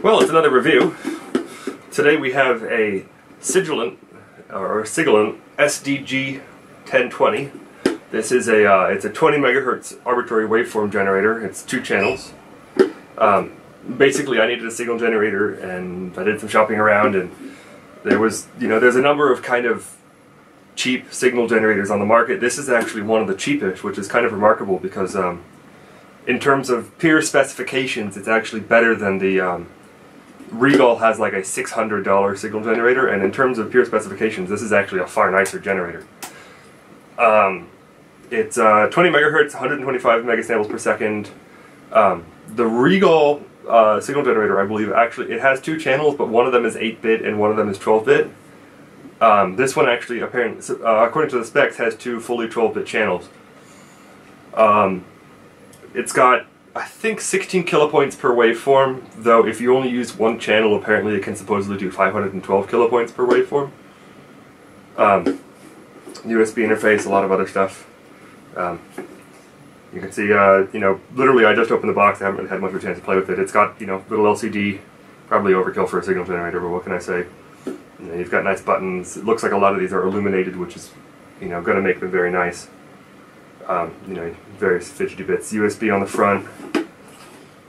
Well, it's another review. Today we have a Siglent SDG1020. This is it's a 20 megahertz arbitrary waveform generator. It's 2 channels. Basically, I needed a signal generator, and I did some shopping around, and there's a number of kind of cheap signal generators on the market. This is actually one of the cheapest, which is kind of remarkable because in terms of pure specifications, it's actually better than the Regal has like a $600 signal generator, and in terms of pure specifications, this is actually a far nicer generator. It's 20 megahertz, 125 megasamples per second. The Regal signal generator, I believe, actually it has 2 channels, but one of them is 8-bit and one of them is 12-bit. This one actually, apparently, according to the specs, has 2 fully 12-bit channels. It's got, I think, 16 kilopoints per waveform, though if you only use 1 channel, apparently it can supposedly do 512 kilopoints per waveform. USB interface, a lot of other stuff. You can see, literally I just opened the box. I haven't really had much of a chance to play with it. It's got, little LCD, probably overkill for a signal generator, but what can I say? You've got nice buttons. It looks like a lot of these are illuminated, which is, going to make them very nice. Various fidgety bits. USB on the front.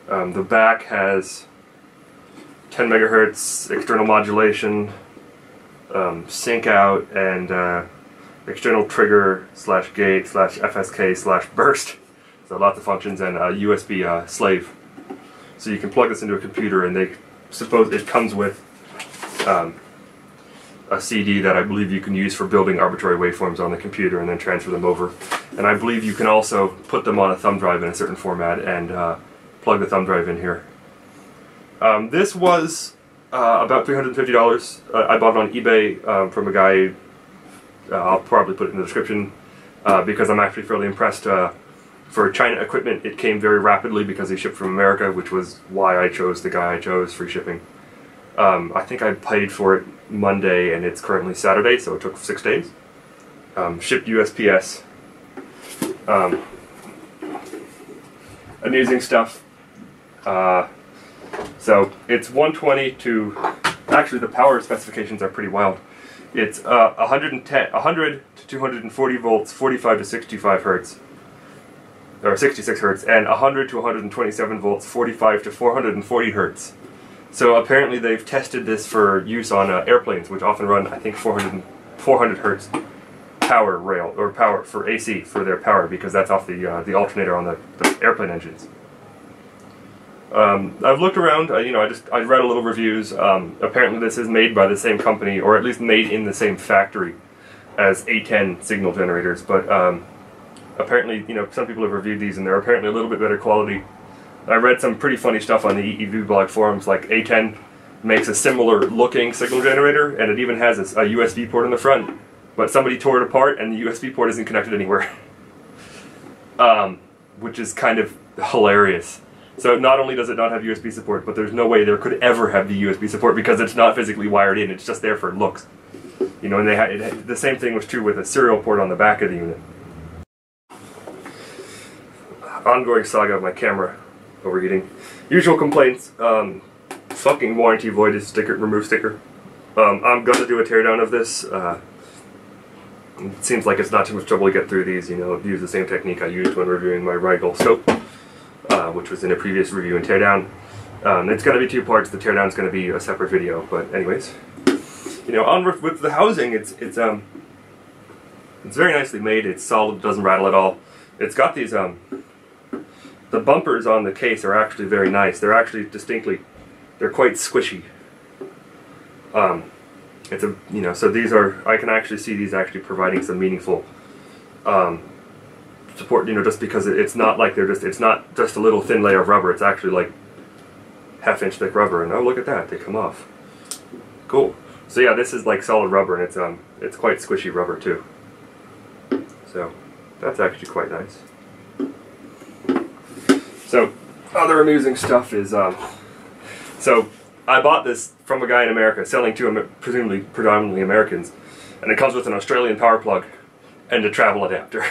The back has 10 megahertz external modulation, sync out, and external trigger / gate / FSK / burst. So lots of functions, and a USB slave. So you can plug this into a computer, and they suppose it comes with a CD that I believe you can use for building arbitrary waveforms on the computer and then transfer them over. And I believe you can also put them on a thumb drive in a certain format and plug the thumb drive in here. This was about $350. I bought it on eBay from a guy. I'll probably put it in the description because I'm actually fairly impressed. For China equipment, it came very rapidly because he shipped from America, which was why I chose the guy I chose, free shipping. I think I paid for it Monday, and it's currently Saturday, so it took 6 days. Shipped USPS. Amusing stuff. So it's 120 to... Actually, the power specifications are pretty wild. It's 100 to 240 volts, 45 to 65 hertz. Or 66 hertz, and 100 to 127 volts, 45 to 440 hertz. So apparently they've tested this for use on airplanes, which often run, I think, 400 hertz power rail, or power for AC for their power, because that's off the alternator on the airplane engines. I've looked around. I read a little reviews. Apparently this is made by the same company, or at least made in the same factory as A10 signal generators, but apparently, some people have reviewed these and they're apparently a little bit better quality. I read some pretty funny stuff on the EEV blog forums, like A10 makes a similar looking signal generator, and it even has a USB port in the front, but somebody tore it apart and the USB port isn't connected anywhere. Which is kind of hilarious. So not only does it not have USB support, but there's no way there could ever have the USB support because it's not physically wired in, it's just there for looks. And they had, the same thing was true with a serial port on the back of the unit. Ongoing saga of my camera overheating. Usual complaints. Fucking warranty voided sticker, remove sticker. I'm gonna do a teardown of this. It seems like it's not too much trouble to get through these. Use the same technique I used when reviewing my Regal scope, which was in a previous review and teardown. It's gonna be 2 parts. The teardown is gonna be a separate video. But anyways, on with the housing, it's very nicely made. It's solid, doesn't rattle at all. It's got these the bumpers on the case are actually very nice. They're actually they're quite squishy. It's so these are, I can actually see these actually providing some meaningful support, just because it's not like it's not just a little thin layer of rubber, it's actually like half-inch thick rubber, and oh, look at that, they come off. Cool. So yeah, this is like solid rubber, and it's quite squishy rubber too. So that's actually quite nice. So, other amusing stuff is, so I bought this from a guy in America, selling to presumably predominantly Americans, and it comes with an Australian power plug and a travel adapter.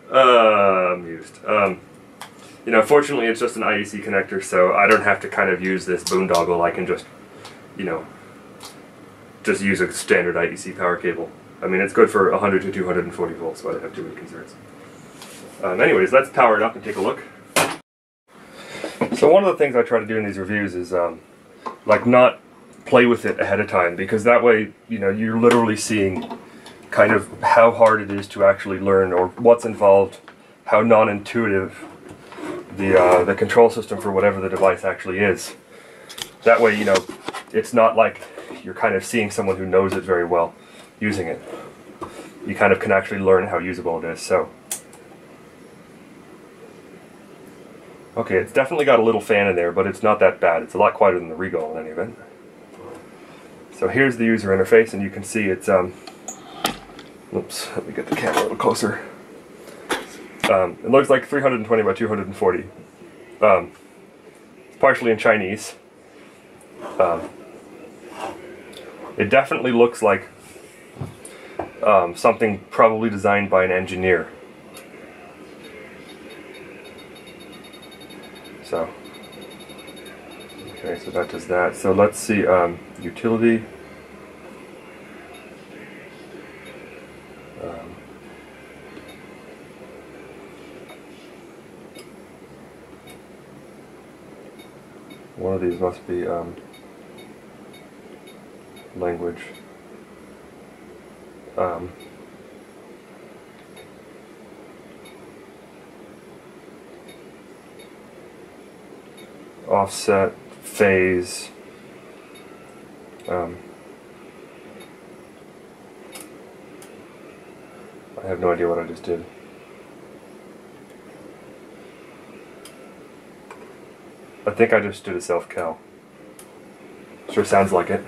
Amused. You know, fortunately it's just an IEC connector, so I don't have to kind of use this boondoggle. I can just, you know, just use a standard IEC power cable. I mean, it's good for 100 to 240 volts, so I don't have too many concerns. Anyways, let's power it up and take a look. So one of the things I try to do in these reviews is like not play with it ahead of time, because that way, you know, you're literally seeing kind of how hard it is to actually learn, or what's involved, how non-intuitive the control system for whatever the device actually is. That way, you know, it's not like you're kind of seeing someone who knows it very well using it. You kind of can actually learn how usable it is. So, okay, it's definitely got a little fan in there, but it's not that bad. It's a lot quieter than the Regal in any event. So here's the user interface, and you can see it's oops, let me get the camera a little closer. It looks like 320 by 240. It's partially in Chinese. It definitely looks like something probably designed by an engineer. So, okay, so that does that. So let's see, utility. One of these must be language. Offset, phase. I have no idea what I just did. I think I just did a self-cal. Sure sounds like it.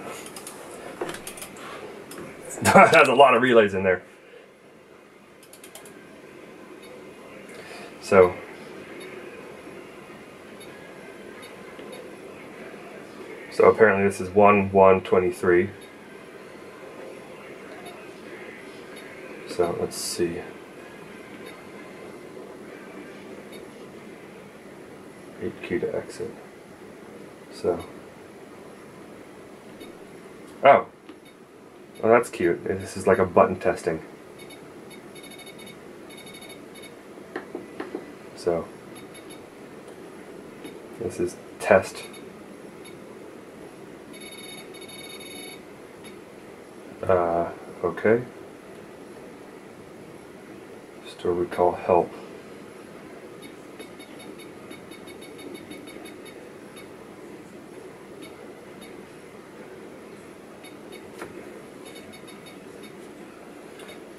It has a lot of relays in there. So, apparently this is 1.1.23. So let's see. 8 key to exit. So, oh, well, that's cute. This is like a button testing. So, this is test. Okay. Store we call help.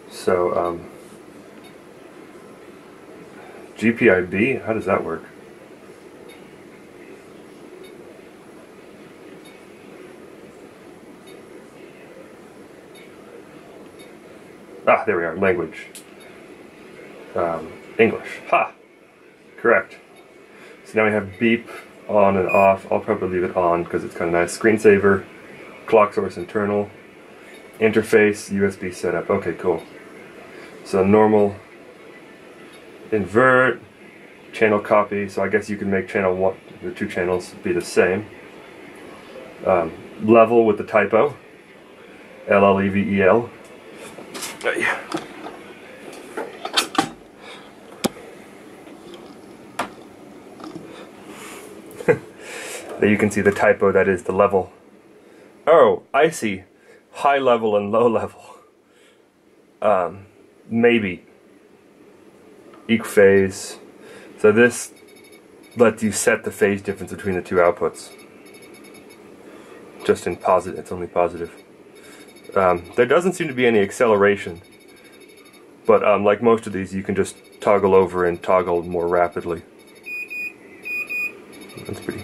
So, GPIB, how does that work? Ah, there we are, language. English. Ha! Correct. So now we have beep on and off. I'll probably leave it on because it's kind of nice. Screensaver, clock source internal, interface, USB setup. Okay, cool. So normal, invert, channel copy. So I guess you can make channel one, the two channels be the same. Level with the typo, LLEVEL. There you can see the typo, that is the level. Oh, I see. High level and low level. Maybe. Equphase. So this lets you set the phase difference between the two outputs. Just in positive, it's only positive. There doesn't seem to be any acceleration, but like most of these, you can just toggle over and toggle more rapidly. That's pretty.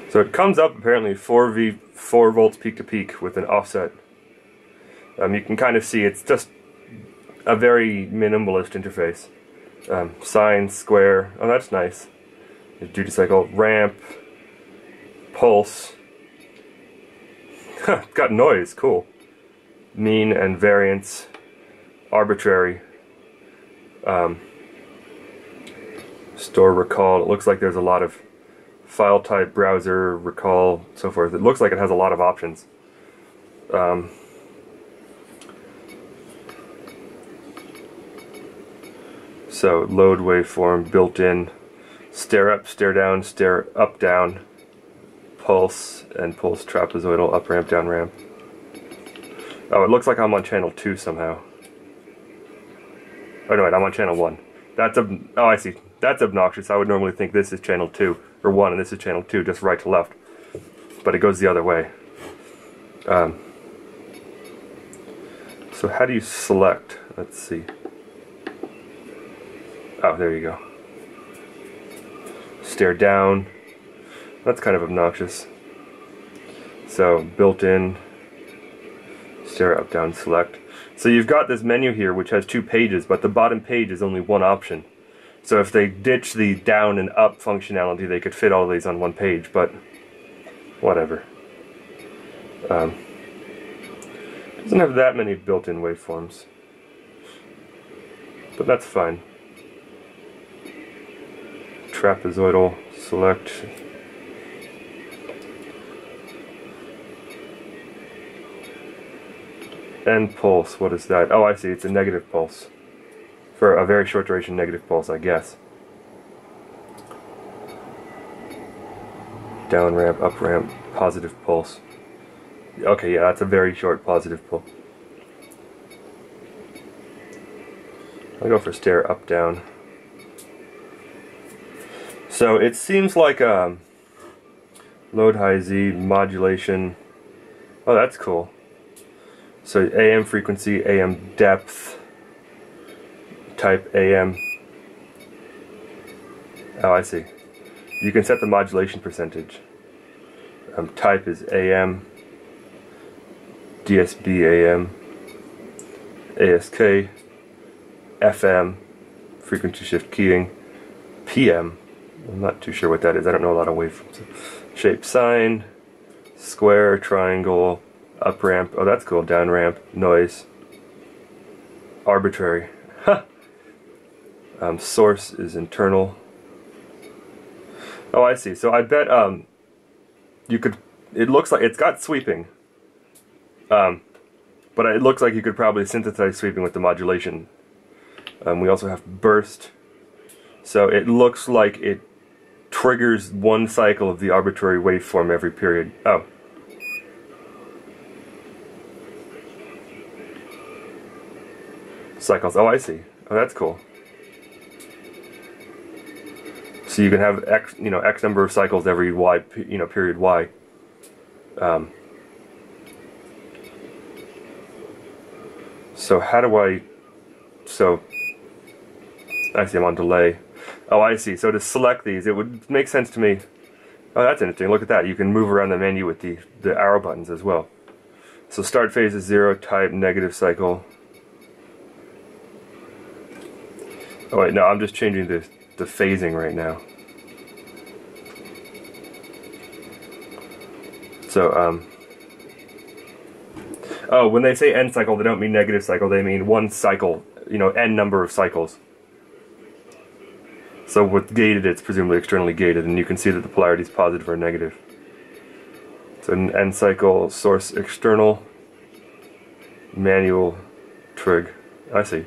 So it comes up apparently 4 volts peak to peak with an offset. You can kind of see it's just a very minimalist interface. Sine, square, oh that's nice. Duty cycle, ramp, pulse. It's got noise, cool. Mean and variance, arbitrary. Store recall. It looks like there's a lot of file type, browser, recall, so forth. It looks like it has a lot of options. So load waveform, built-in, stare up, stare down, stare up, down, pulse, and pulse trapezoidal, up ramp, down ramp. Oh, it looks like I'm on channel 2 somehow. Oh no, wait, I'm on channel 1. Oh, I see. That's obnoxious. I would normally think this is channel 2, or 1, and this is channel 2, just right to left. But it goes the other way. So how do you select? Let's see. Oh, there you go. Stare down. That's kind of obnoxious. So, built-in, stare up, down, select. So you've got this menu here which has 2 pages, but the bottom page is only one option. So if they ditch the down and up functionality, they could fit all these on one page, but whatever. Doesn't have that many built-in waveforms, but that's fine. Trapezoidal, select. And pulse, what is that? Oh, I see, it's a negative pulse. For a very short duration negative pulse, I guess. Down ramp, up ramp, positive pulse. Okay, yeah, that's a very short positive pulse. I'll go for stare up, down. So it seems like load high Z, modulation. Oh, that's cool. So AM frequency, AM depth, type AM. Oh, I see. You can set the modulation percentage. Type is AM, DSB AM, ASK, FM, frequency shift keying, PM. I'm not too sure what that is. I don't know a lot of waveforms. Shape sign, square, triangle, up ramp. Oh, that's cool. Down ramp, noise, arbitrary. Source is internal. Oh, I see. So I bet you could. It looks like it's got sweeping, but it looks like you could probably synthesize sweeping with the modulation. We also have burst. So it looks like it triggers one cycle of the arbitrary waveform every period. Oh. Cycles. Oh, I see. Oh, that's cool. So you can have X, X number of cycles every Y, period Y. So how do I? So I see I'm on delay. Oh, I see. So to select these, it would make sense to me. Oh, that's interesting. Look at that. You can move around the menu with the arrow buttons as well. So start phase is 0, type, negative cycle. Oh wait, no, I'm just changing the phasing right now. So, oh, when they say end cycle, they don't mean negative cycle, they mean one cycle, n number of cycles. So with gated, it's presumably externally gated, and you can see that the polarity is positive or negative. So an end cycle, source external, manual, trig. I see.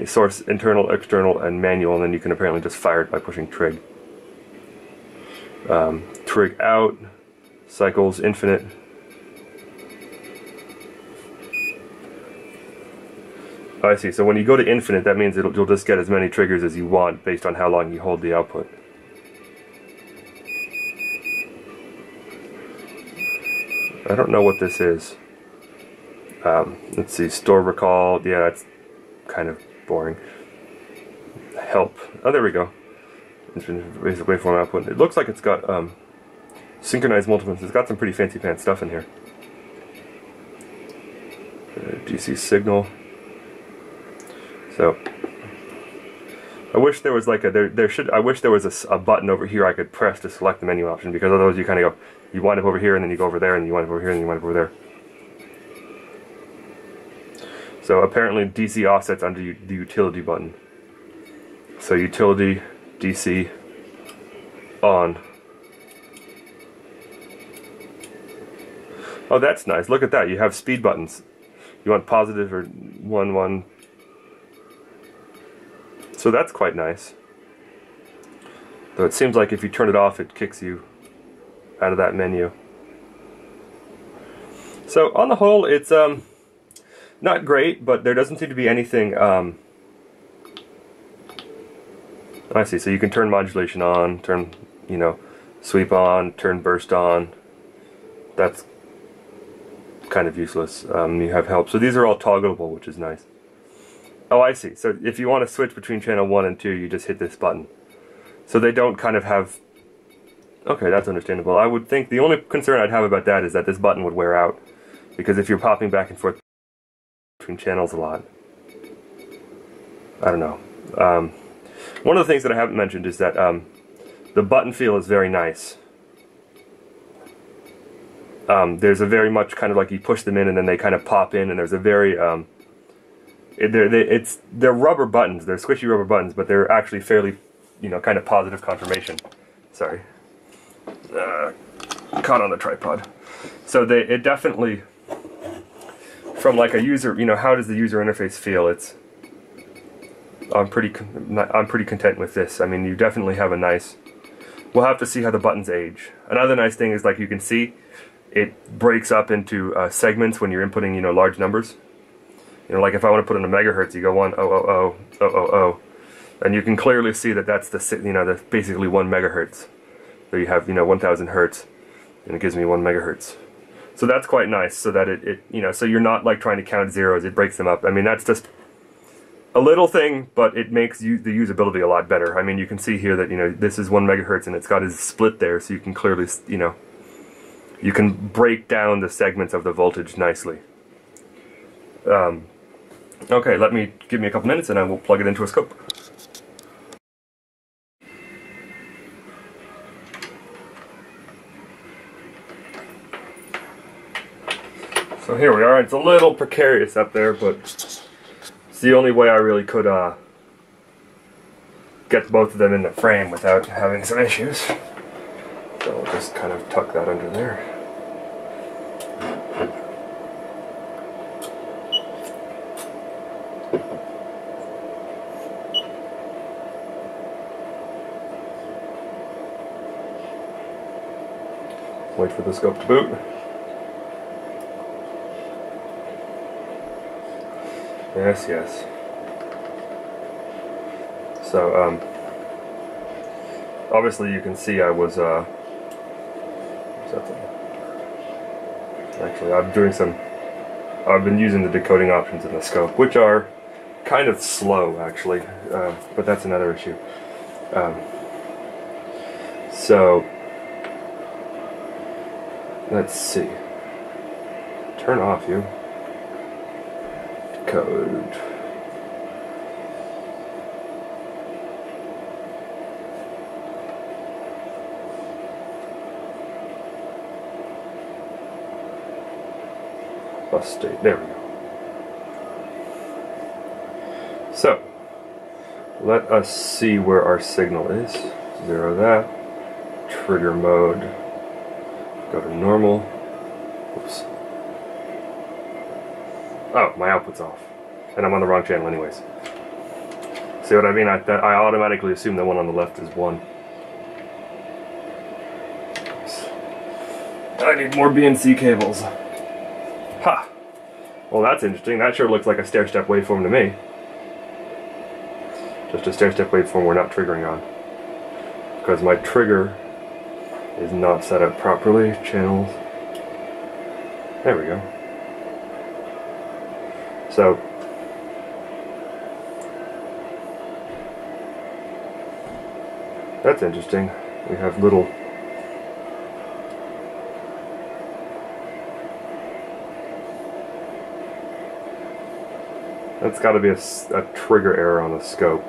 Source internal, external, and manual, and then you can apparently just fire it by pushing trig. Trig out, cycles infinite. I see. So when you go to infinite, that means you'll just get as many triggers as you want based on how long you hold the output. I don't know what this is. Let's see. Store recall. Yeah, that's kind of boring. Help. Oh, there we go. Basic waveform output. It looks like it's got synchronized multiplexes. It's got some pretty fancy pants stuff in here. DC signal. So I wish there was like I wish there was a button over here I could press to select the menu option, because otherwise you kind of go, you wind up over here and then you go over there and you wind up over here and you wind up over there. So apparently DC offsets under the utility button. So utility, DC, on. Oh, that's nice. Look at that. You have speed buttons. You want positive or 1, 1. So that's quite nice. Though it seems like if you turn it off, it kicks you out of that menu. So on the whole, it's not great, but there doesn't seem to be anything. I see. So you can turn modulation on, turn, you know, sweep on, turn burst on. That's kind of useless. You have help. So these are all toggleable, which is nice. Oh, I see. So if you want to switch between channel 1 and 2, you just hit this button. So they don't kind of have... Okay, that's understandable. I would think the only concern I'd have about that is that this button would wear out. Because if you're popping back and forth between channels a lot. I don't know. One of the things that I haven't mentioned is that the button feel is very nice. There's a very much kind of like you push them in and then they kind of pop in, and there's a very... they're rubber buttons, they're squishy rubber buttons, but they're actually fairly, you know, kind of positive confirmation. Sorry. Caught on the tripod. So it definitely, from like a user, you know, how does the user interface feel? I'm pretty content with this. I mean, you definitely have a nice... We'll have to see how the buttons age. Another nice thing is, like you can see, it breaks up into segments when you're inputting, you know, large numbers. You know, like if I want to put in a megahertz, you go 1,000,000, and you can clearly see that that's the, you know, that's basically 1 megahertz. So you have, you know, 1,000 hertz, and it gives me 1 megahertz. So that's quite nice. So that it you know, so you're not like trying to count zeros. It breaks them up. I mean, that's just a little thing, but it makes the usability a lot better. I mean, you can see here that, you know, this is 1 megahertz, and it's got a split there, so you can clearly, you know, you can break down the segments of the voltage nicely. Okay, give me a couple minutes and I will plug it into a scope. So here we are. It's a little precarious up there, but it's the only way I really could get both of them in the frame without having some issues. So I'll just kind of tuck that under there. Wait for the scope to boot. Yes, yes. So, obviously you can see I was, actually I've been using the decoding options in the scope, which are kind of slow, actually, but that's another issue. So, let's see. Turn off you. Decode. Bus state. There we go. So, let us see where our signal is. Zero that. Trigger mode. Go to normal. Oops. Oh, my output's off. And I'm on the wrong channel anyways. See what I mean? I automatically assume the one on the left is 1. I need more BNC cables. Ha! Well, that's interesting. That sure looks like a stair-step waveform to me. Just a stair-step waveform we're not triggering on. Because my trigger is not set up properly. Channels. There we go. So, that's interesting. We have little... That's got to be a trigger error on the scope.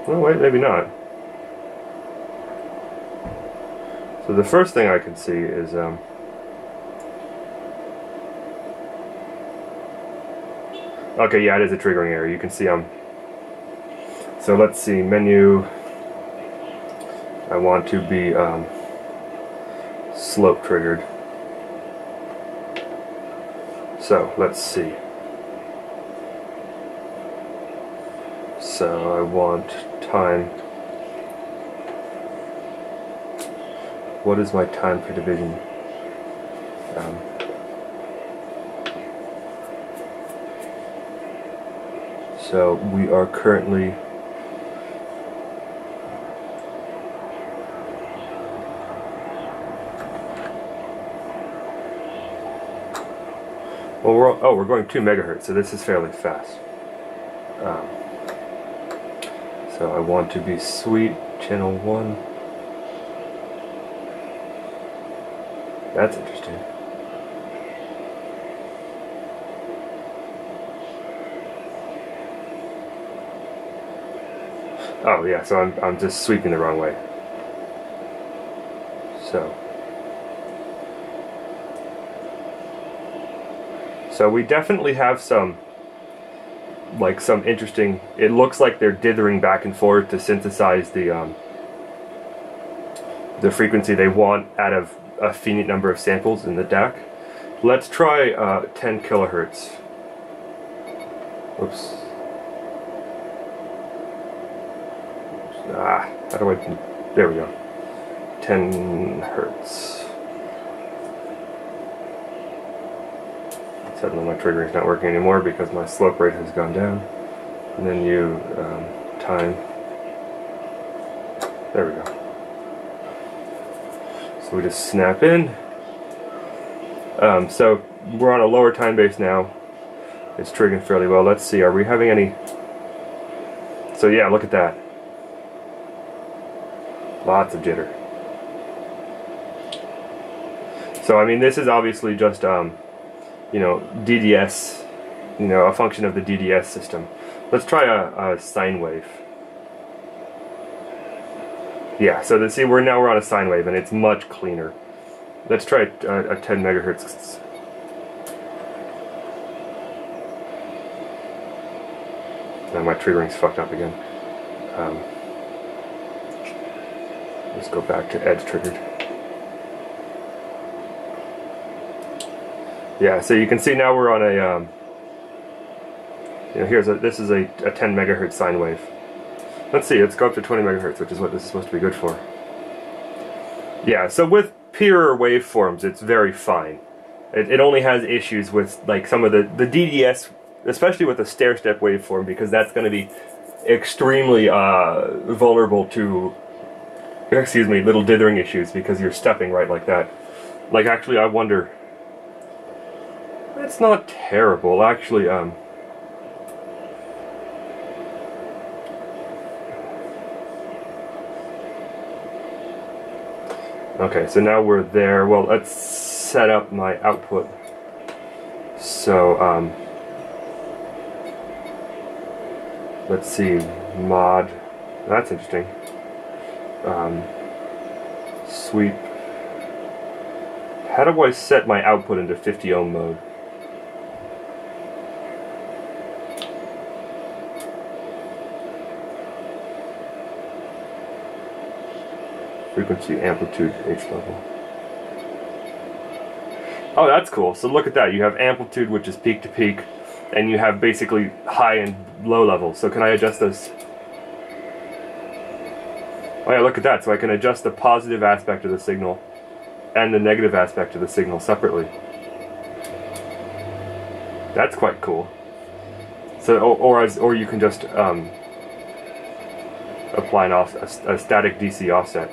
Oh wait, maybe not. So the first thing I can see is okay, yeah, it is a triggering error. You can see so let's see, menu. I want to be slope triggered. So let's see. So I want time. What is my time per division? So we are currently we're going 2 megahertz, so this is fairly fast. So I want to be sweet channel 1. That's interesting. Oh yeah, so I'm just sweeping the wrong way. So we definitely have some interesting. It looks like they're dithering back and forth to synthesize the frequency they want out of a finite number of samples in the DAC. Let's try 10 kilohertz. Oops. How do I? There we go. 10 hertz. Suddenly my triggering is not working anymore because my slope rate has gone down. And then you time. There we go. So we just snap in. So we're on a lower time base now. It's triggering fairly well. Let's see, are we having any? So yeah, look at that. Lots of jitter. So I mean, this is obviously just you know, DDS, you know, a function of the DDS system. Let's try a sine wave. Yeah, so see, we're on a sine wave, and it's much cleaner. Let's try a 10 megahertz. Now my triggering's fucked up again. Let's go back to edge triggered. Yeah, so you can see now we're on a, you know, this is a 10 megahertz sine wave. Let's see, let's go up to 20 megahertz, which is what this is supposed to be good for. Yeah, so with pure waveforms, it's very fine. It only has issues with like some of the DDS, especially with the stair-step waveform, because that's going to be extremely vulnerable to, excuse me, little dithering issues because you're stepping right like that. Like actually, I wonder. It's not terrible, actually. Okay, so now we're there. Well, let's set up my output. So, let's see, mod. That's interesting. Sweep. How do I set my output into 50 ohm mode? Frequency, amplitude, H level. Oh, that's cool. So look at that. You have amplitude, which is peak to peak, and you have basically high and low level. So can I adjust those? Oh yeah, look at that. So I can adjust the positive aspect of the signal and the negative aspect of the signal separately. That's quite cool. So, or you can just apply a static DC offset.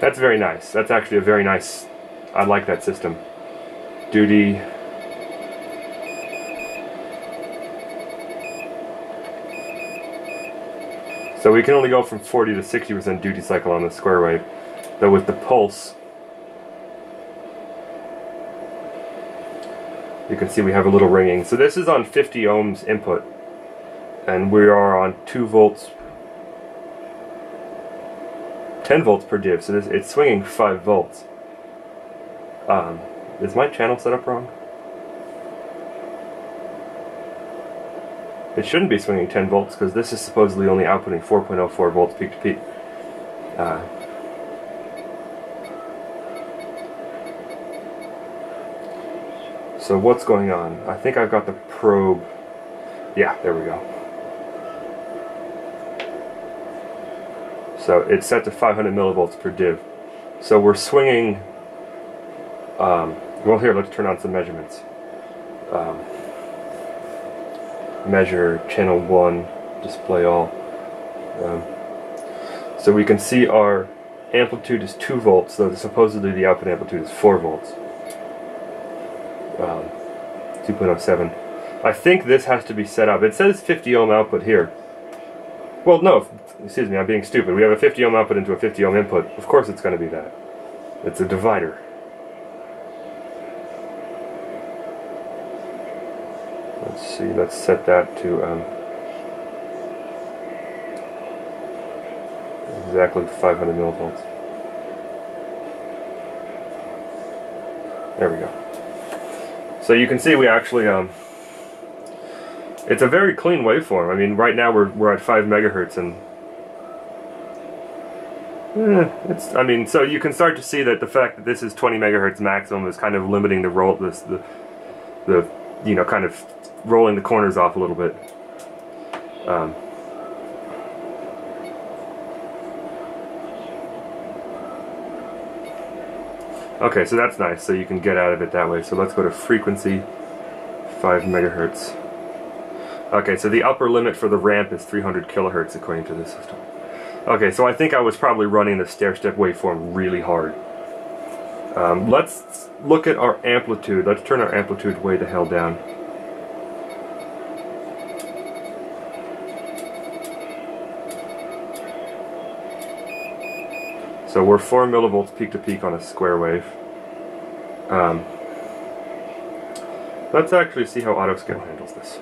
That's very nice. That's actually a very nice. I like that system. Duty. So we can only go from 40 to 60% duty cycle on the square wave. Though with the pulse, you can see we have a little ringing. So this is on 50 ohms input. and we are on 2 volts, 10 volts per div, so it's swinging 5 volts. Is my channel set up wrong? It shouldn't be swinging 10 volts because this is supposedly only outputting 4.04 volts peak to peak. So what's going on? I think I've got the probe. Yeah, there we go. So it's set to 500 millivolts per div. So we're swinging. Well, here, let's turn on some measurements. Measure channel 1, display all. So we can see our amplitude is 2 volts, though supposedly the output amplitude is 4 volts. 2.07. I think this has to be set up. It says 50 ohm output here. Well, no, excuse me, I'm being stupid. We have a 50 ohm output into a 50 ohm input. Of course it's going to be that. It's a divider. Let's see, let's set that to exactly 500 millivolts. There we go. So you can see we actually, it's a very clean waveform. I mean, right now we're at 5 megahertz, and I mean, so you can start to see that the fact that this is 20 megahertz maximum is kind of limiting the roll, the you know, kind of rolling the corners off a little bit. Okay, so that's nice, so you can get out of it that way. So let's go to frequency, 5 megahertz. Okay, so the upper limit for the ramp is 300 kilohertz according to this system. Okay, so I think I was probably running the stair-step waveform really hard. Let's look at our amplitude. Let's turn our amplitude way the hell down. So we're 4 millivolts peak to peak on a square wave. Let's actually see how autoscale handles this.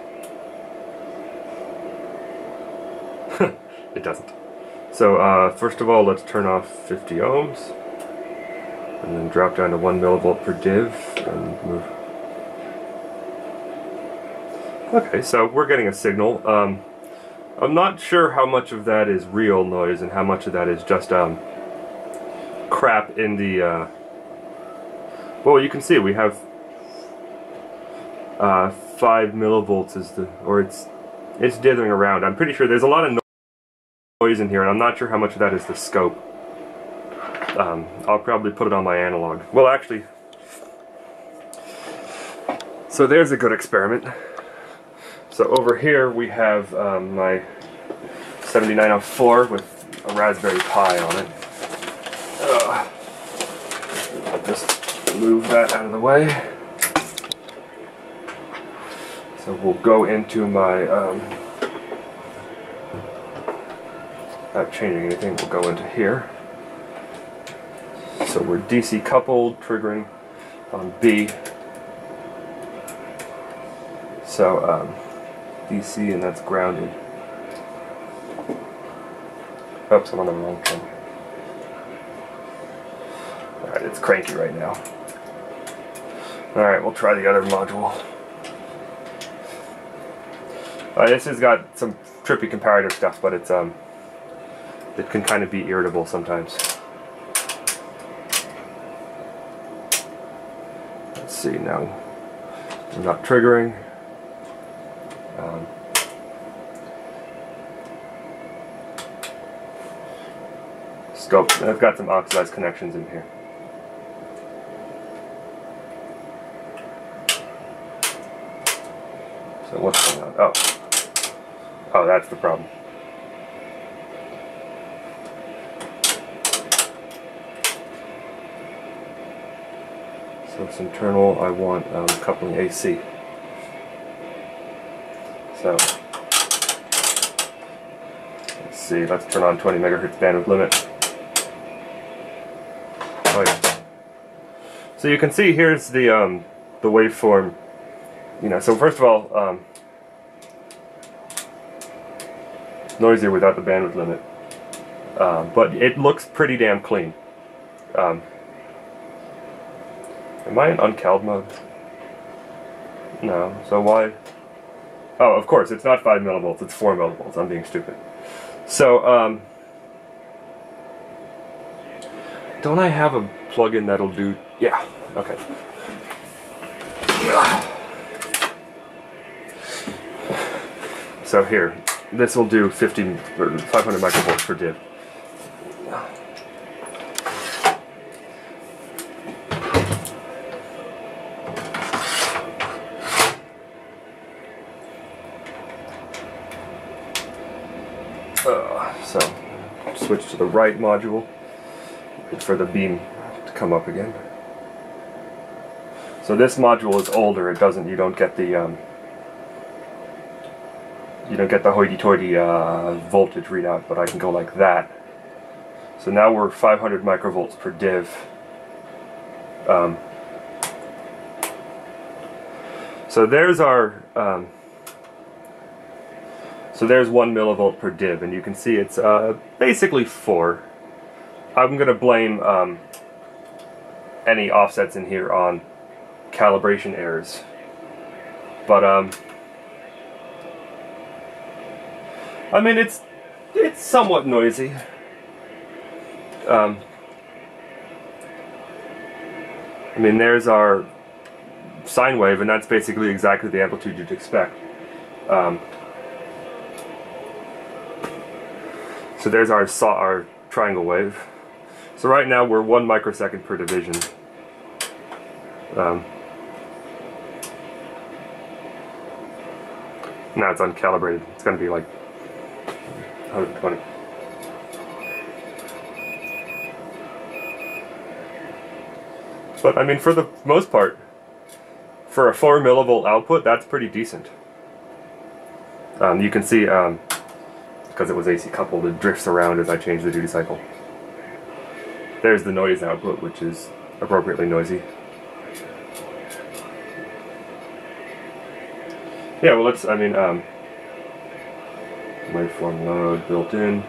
It doesn't. So first of all, let's turn off 50 ohms, and then drop down to 1 millivolt per div, and move. Okay, so we're getting a signal. I'm not sure how much of that is real noise and how much of that is just crap in the well, you can see we have 5 millivolts is the, or it's dithering around. I'm pretty sure there's a lot of noise in here, and I'm not sure how much of that is the scope. I'll probably put it on my analog. Well, actually, so there's a good experiment. So over here we have my 7904 with a Raspberry Pi on it. I'll just move that out of the way. So we'll go into my, not changing anything, we'll go into here. So we're DC coupled, triggering on B. So DC, and that's grounded. Oops, I'm on the wrong thing. Alright, it's cranky right now. Alright, we'll try the other module. This has got some trippy comparator stuff, but it's it can kind of be irritable sometimes. Let's see, now I'm not triggering. Scope, and I've got some oxidized connections in here. So what's going on? Oh, that's the problem. So it's internal. I want coupling AC. So let's see. Let's turn on 20 megahertz bandwidth limit. Oh yeah. So you can see here's the waveform. You know. So first of all, noisier without the bandwidth limit. But it looks pretty damn clean. Am I in uncaled mode? No, so why? Oh, of course, it's not 5 millivolts, it's 4 millivolts. I'm being stupid. So, don't I have a plug-in that'll do... Yeah, okay. So here, this will do 500 microvolts per div. So, switch to the right module, wait for the beam to come up again. So this module is older. You don't get the hoity-toity voltage readout, but I can go like that. So now we're 500 microvolts per div. So there's our so there's 1 millivolt per div, and you can see it's basically 4. I'm going to blame any offsets in here on calibration errors. But I mean, it's somewhat noisy. I mean, there's our sine wave, and that's basically exactly the amplitude you'd expect. So there's our triangle wave. So right now we're 1 microsecond per division. Now it's uncalibrated. It's going to be like 120. But I mean, for the most part, for a 4 millivolt output, that's pretty decent. You can see, because it was AC coupled, it drifts around as I change the duty cycle. There's the noise output, which is appropriately noisy. Yeah, well, let's, I mean, waveform load built in.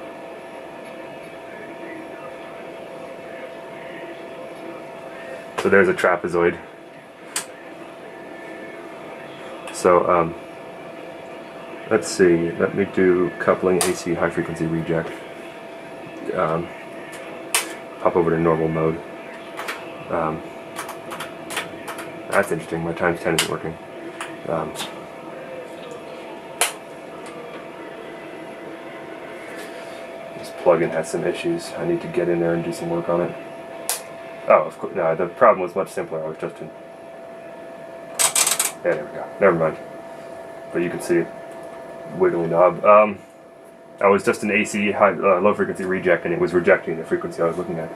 So there's a trapezoid. So, let's see, let me do coupling AC high frequency reject. Pop over to normal mode. That's interesting, my times 10 isn't working. This plugin has some issues. I need to get in there and do some work on it. Oh, of course, no, the problem was much simpler. I was just in... Yeah, there we go. Never mind. But you can see wiggly knob. I was just an AC low frequency reject, and it was rejecting the frequency I was looking at.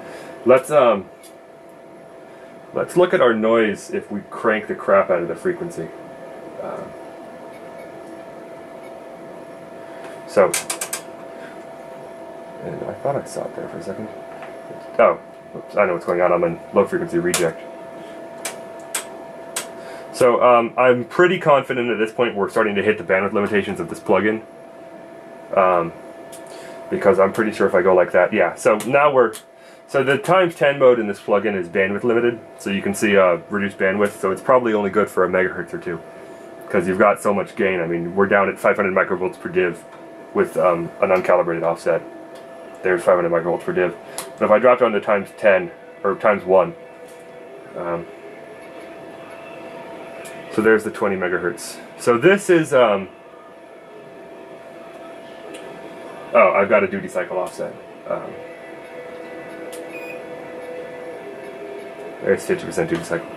Let's look at our noise if we crank the crap out of the frequency. So, and I thought I saw it there for a second. Oh, oops, I know what's going on. I'm in low frequency reject. So I'm pretty confident at this point we're starting to hit the bandwidth limitations of this plugin. Because I'm pretty sure if I go like that, yeah. So now so the times 10 mode in this plugin is bandwidth limited. So you can see reduced bandwidth. So it's probably only good for a megahertz or two, because you've got so much gain. I mean, we're down at 500 microvolts per div with an uncalibrated offset. There's 500 microvolts per div. But if I drop down to times 10 or times 1. So there's the 20 megahertz. So this is, oh, I've got a duty cycle offset. There's 50% duty cycle.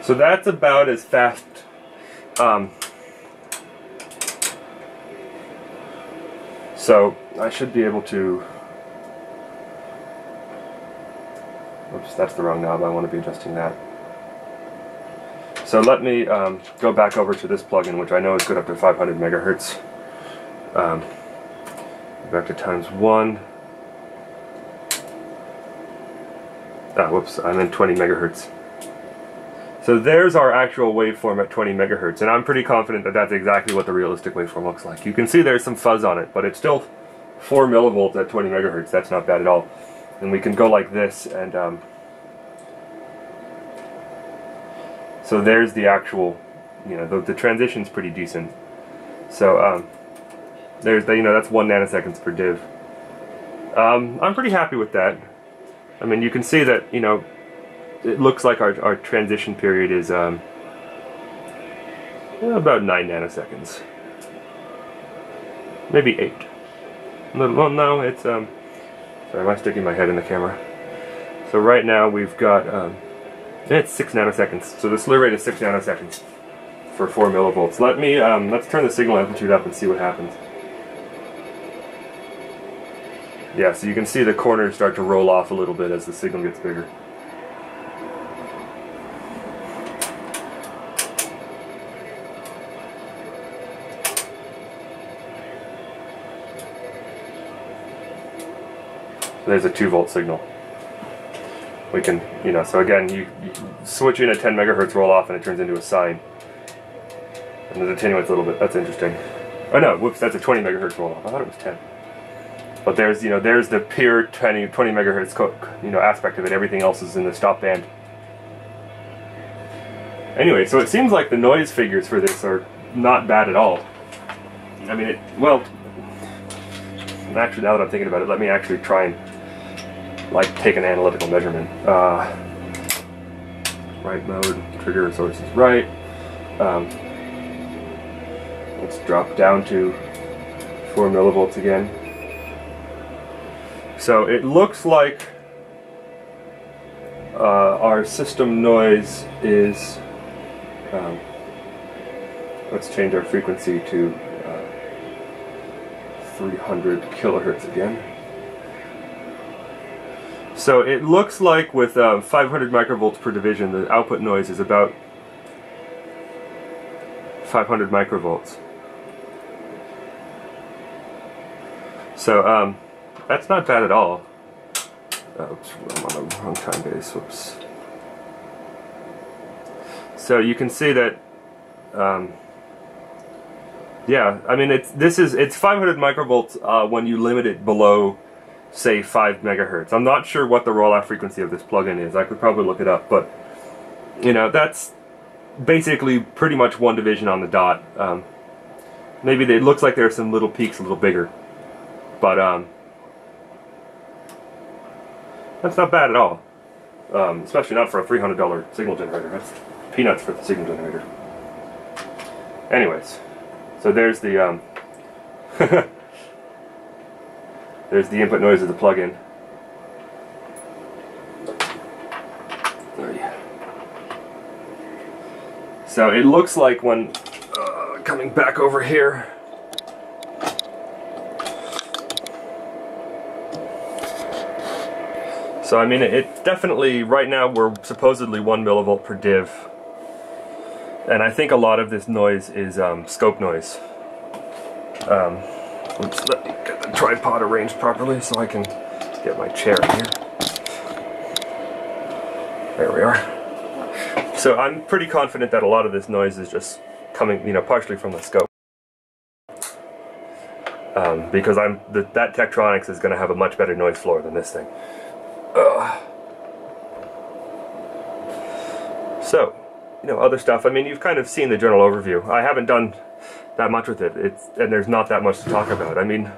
So that's about as fast. So I should be able to, oops, that's the wrong knob. I want to be adjusting that. So let me go back over to this plugin, which I know is good up to 500 megahertz. Back to times 1. Ah, whoops, I'm in 20 megahertz. So there's our actual waveform at 20 megahertz, and I'm pretty confident that that's exactly what the realistic waveform looks like. You can see there's some fuzz on it, but it's still 4 millivolts at 20 megahertz. That's not bad at all. And we can go like this, and so there's the actual, you know, the transition's pretty decent. So there's the, you know, that's 1 nanoseconds per div. I'm pretty happy with that. I mean, you can see that, you know, it looks like our transition period is about 9 nanoseconds. Maybe 8. Well, no, it's, sorry, am I sticking my head in the camera? So right now we've got, it's 6 nanoseconds. So the slew rate is 6 nanoseconds for 4 millivolts. Let me, let's turn the signal amplitude up and see what happens. Yeah, so you can see the corners start to roll off a little bit as the signal gets bigger. There's a 2-volt signal. We can, you know, so again, you switch in a 10 megahertz roll off and it turns into a sine. And it attenuates a little bit. That's interesting. Oh no, whoops, that's a 20 megahertz roll off. I thought it was 10. But there's, you know, there's the pure 20 megahertz, you know, aspect of it. Everything else is in the stop band. Anyway, so it seems like the noise figures for this are not bad at all. I mean, well, actually, now that I'm thinking about it, let me actually try and, like, take an analytical measurement. Right mode, trigger source is right. Let's drop down to 4 millivolts again. So it looks like our system noise is, let's change our frequency to 300 kilohertz again. So it looks like with 500 microvolts per division, the output noise is about 500 microvolts. So that's not bad at all. Oops, I'm on the wrong time base. Whoops. So you can see that. Yeah, I mean it's 500 microvolts when you limit it below, say, 5 megahertz. I'm not sure what the roll-off frequency of this plugin is. I could probably look it up, but you know, that's basically pretty much 1 division on the dot. Maybe it looks like there are some little peaks a little bigger, but that's not bad at all. Especially not for a $300 signal generator. That's peanuts for the signal generator. Anyways. So there's the there's the input noise of the plugin. So it looks like when coming back over here, so I mean it definitely, right now we're supposedly 1 millivolt per div. And I think a lot of this noise is scope noise. Oops, let me get the tripod arranged properly so I can get my chair in here. There we are. So I'm pretty confident that a lot of this noise is just coming, you know, partially from the scope. Because that Tektronix is going to have a much better noise floor than this thing. So, you know, other stuff. I mean, you've kind of seen the general overview. I haven't done that much with it. And there's not that much to talk about. I mean,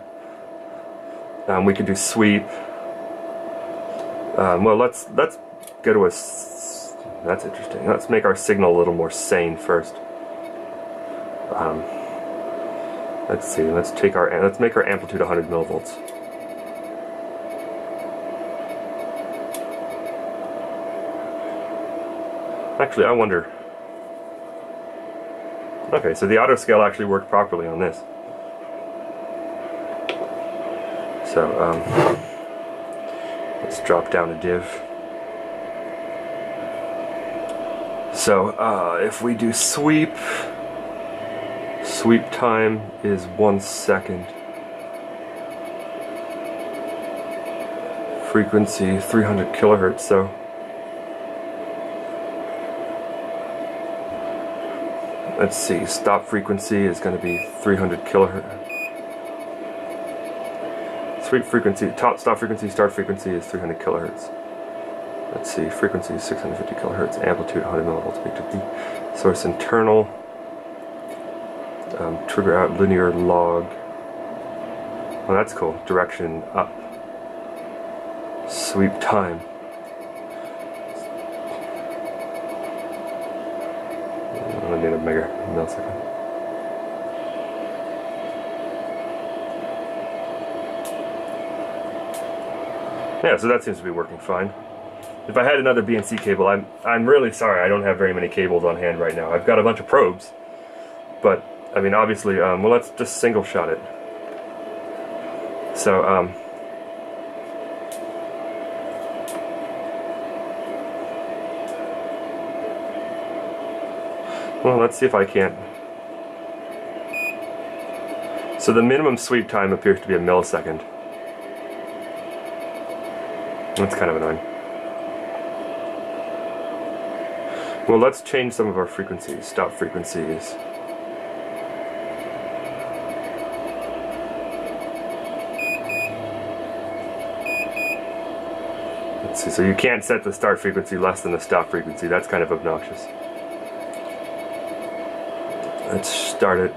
we could do sweep. Well, let's go to a. That's interesting. Let's make our signal a little more sane first. Let's see. Let's make our amplitude 100 millivolts. Actually, I wonder. Okay, so the auto scale actually worked properly on this. So, let's drop down a div. So, if we do sweep, sweep time is 1 second. Frequency 300 kilohertz, so let's see, stop frequency is going to be 300 kilohertz. Sweep frequency, top stop frequency, start frequency is 300 kilohertz. Let's see, frequency is 650 kilohertz, amplitude 100 millivolts peak to peak. Source internal, trigger out linear log. Oh, that's cool. Direction up. Sweep time. I need a bigger millisecond. Yeah, so that seems to be working fine. If I had another BNC cable, I'm really sorry I don't have very many cables on hand right now. I've got a bunch of probes, but I mean obviously, well, let's just single shot it. So well, let's see if I can't. So the minimum sweep time appears to be a millisecond. That's kind of annoying. Well, let's change some of our frequencies, stop frequencies. Let's see, so you can't set the start frequency less than the stop frequency. That's kind of obnoxious. Let's start at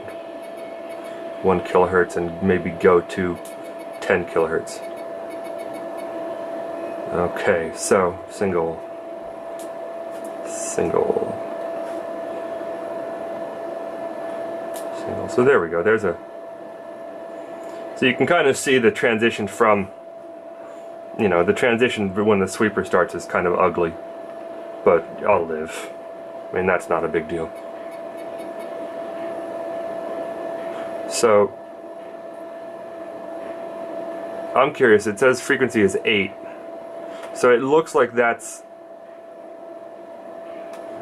1 kilohertz and maybe go to 10 kilohertz. Okay, so single. So there we go. There's a. So you can kind of see the transition from, you know, the transition when the sweeper starts is kind of ugly, but I'll live. I mean, that's not a big deal. So I'm curious. It says frequency is 8, so it looks like that's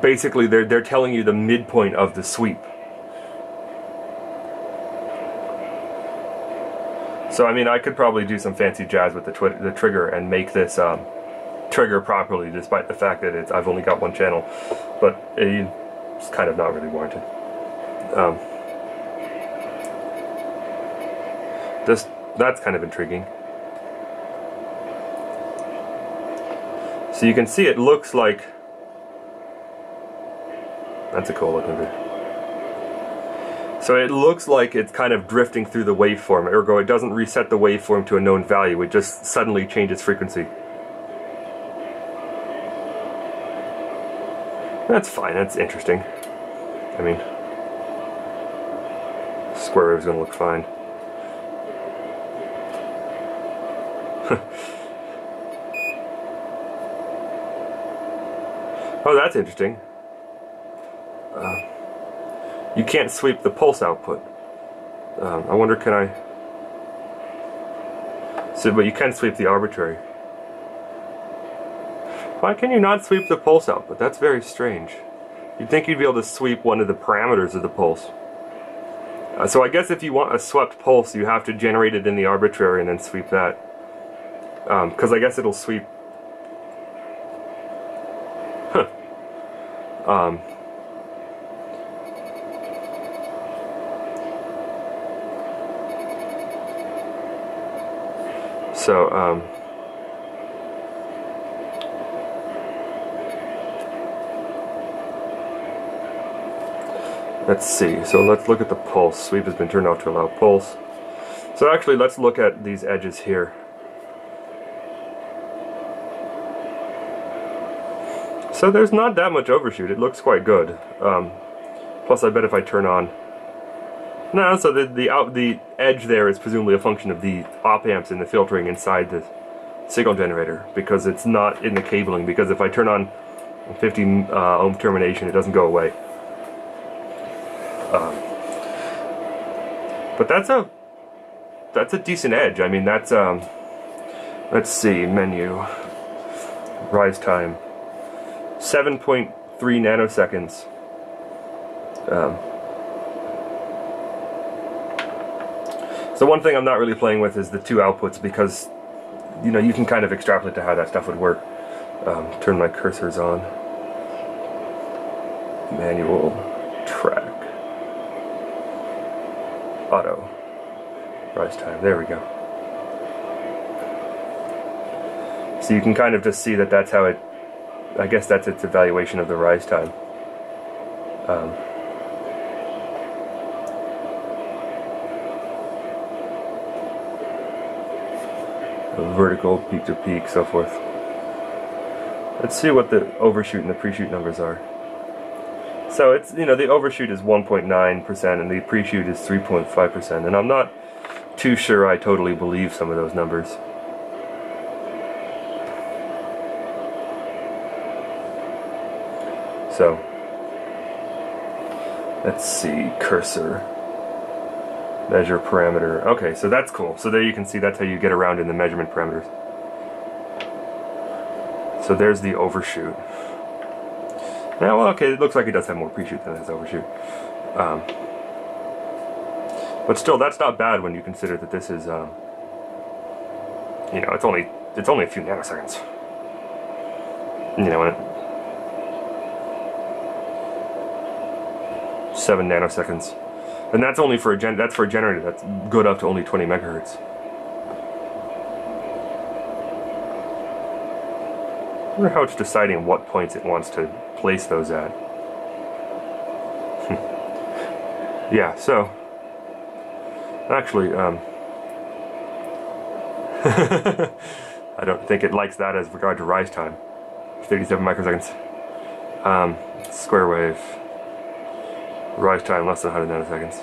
basically they're telling you the midpoint of the sweep. So I mean, I could probably do some fancy jazz with the trigger and make this trigger properly, despite the fact that I've only got one channel, but it's kind of not really warranted. That's kind of intriguing. So you can see it looks like. That's a cool looking video. So it looks like it's kind of drifting through the waveform, ergo it doesn't reset the waveform to a known value, it just suddenly changes frequency. That's fine, that's interesting. I mean, square wave's gonna look fine. Oh, that's interesting. You can't sweep the pulse output. I wonder, can I? So, but you can sweep the arbitrary. Why can you not sweep the pulse output? That's very strange. You'd think you'd be able to sweep one of the parameters of the pulse. So I guess if you want a swept pulse, you have to generate it in the arbitrary and then sweep that. Because I guess it'll sweep. Huh. So, let's see. So let's look at the pulse. Sweep has been turned off to allow pulse. So actually, let's look at these edges here. So there's not that much overshoot. It looks quite good. Plus, I bet if I turn on. No, so the edge there is presumably a function of the op amps and the filtering inside the signal generator, because it's not in the cabling, because if I turn on 50 ohm termination, it doesn't go away. But that's a decent edge. I mean, that's let's see, menu, rise time, 7.3 nanoseconds. So one thing I'm not really playing with is the two outputs, because, you know, you can kind of extrapolate to how that stuff would work. Turn my cursors on. Manual, track, auto, rise time. There we go. So you can kind of just see that that's how it, I guess that's its evaluation of the rise time. Vertical, peak to peak, so forth. Let's see what the overshoot and the pre-shoot numbers are. So it's, you know, the overshoot is 1.9% and the pre-shoot is 3.5%, and I'm not too sure I totally believe some of those numbers. So, let's see, cursor, measure parameter. Okay, so that's cool. So there you can see that's how you get around in the measurement parameters. So there's the overshoot. Now, well, okay, it looks like it does have more pre-shoot than it has overshoot. But still, that's not bad when you consider that this is, you know, it's only a few nanoseconds. You know, when it 7 nanoseconds, and that's only for a generator that's good up to only 20 megahertz. I wonder how it's deciding what points it wants to place those at. Yeah, so actually, I don't think it likes that as regard to rise time. 37 microseconds. Square wave. Rise time less than 100 nanoseconds.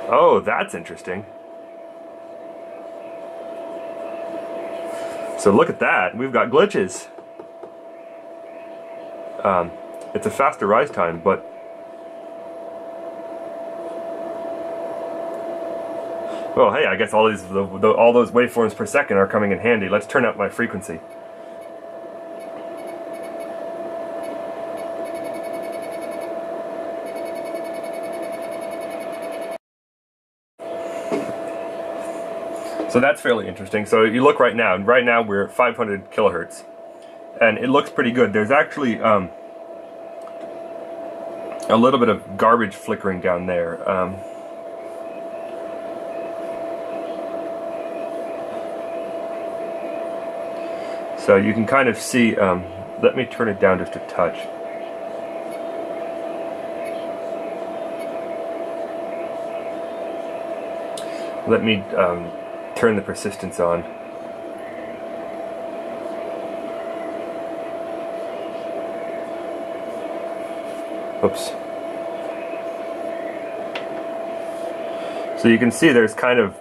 Oh, that's interesting. So look at that. We've got glitches. It's a faster rise time, but well, hey, I guess all these all those waveforms per second are coming in handy. Let's turn up my frequency. So that's fairly interesting. So you look right now we're at 500 kilohertz, and it looks pretty good. There's actually a little bit of garbage flickering down there. So you can kind of see, let me turn it down just a touch. Let me turn the persistence on. Oops. So you can see there's kind of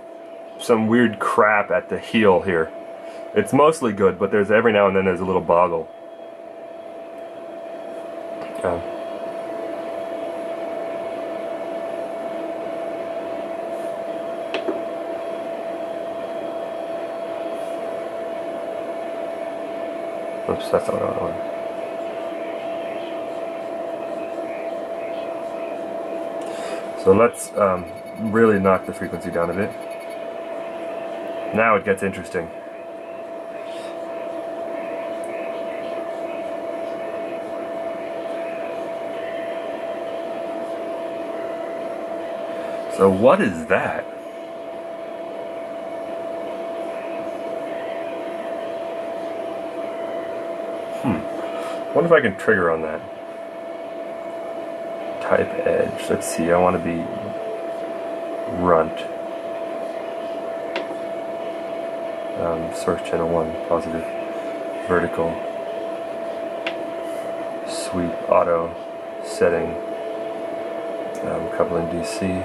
some weird crap at the heel here. It's mostly good, but there's every now and then there's a little boggle. Oops, that's not what I want. So let's really knock the frequency down a bit. Now it gets interesting. So what is that? What if I can trigger on that? Type edge. Let's see, I want to be runt. Source channel 1, positive. Vertical. Sweep, auto, setting. Coupling DC.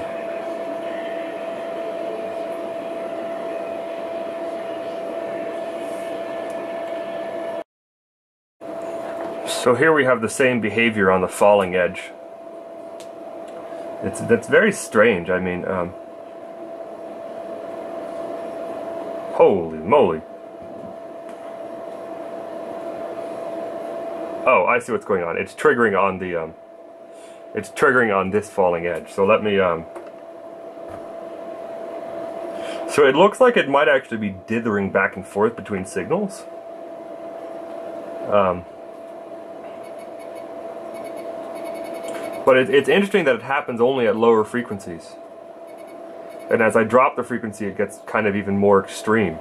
So here we have the same behavior on the falling edge. That's very strange. I mean, holy moly! Oh, I see what's going on. It's triggering on the it's triggering on this falling edge. So let me So it looks like it might actually be dithering back and forth between signals. But it's interesting that it happens only at lower frequencies. And as I drop the frequency, it gets kind of even more extreme.